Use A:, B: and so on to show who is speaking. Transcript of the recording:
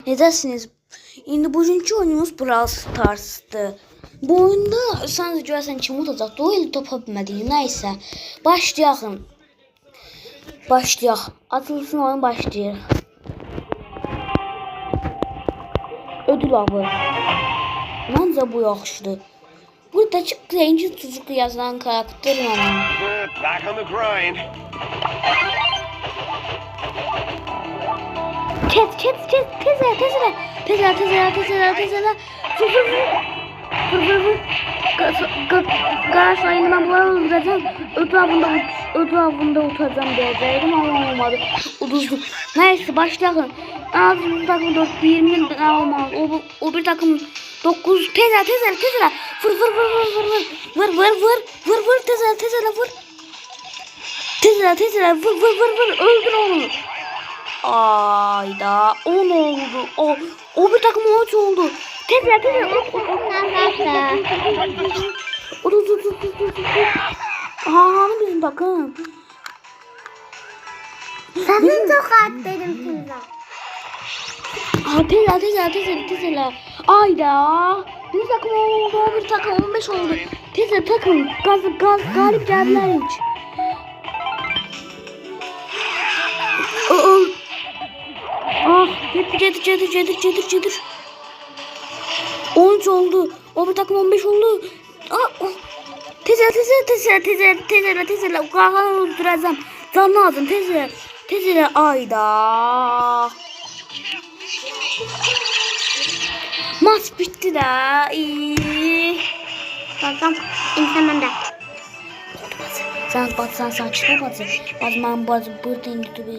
A: Necəsiniz? İndi bugünkü oyunumuz Brawl Stars'tı. Bu oyunda sadece görürsən kim utacaqdı. O eli topa bilmədik. Nəysə. Başlayaq. Başlayaq. Atılsın oyun başlayır. Ödül avı. Məncə bu yaxşıdır. Buradakı Cranger çocuklu yazılan karakter mənim.
B: Back on the grind.
A: Tezler. Vur. Galatasaray'ın ben bunları öldüreceğim. Ödül avında utacağım diyecektim ama olmadı. Uduzdu. Neyse başlayalım. Ağzımız takım 4-20 almaz. O bir takım 9. Tezler. Vur. Tezler vur. Tezler vur. Öldür onu. Ayda 10 oldu. O bir takım 13 oldu. Tezler. Hani bizim takım.
C: Senin tokat dedim size.
A: Tezler. Ayda. Bir takım oldu. O bir takım 15 oldu. Tezler takım. Gaz galip geldiler hiç. Cedir. 13 oldu. O bir takım 15 oldu. Tezler. Kalkanı öldüreceğim. Can lazım tezler. Ayda. Maç bitti de. İyi.
C: Bakalım insanım da.
A: Sen saçma batı. Ben burada YouTube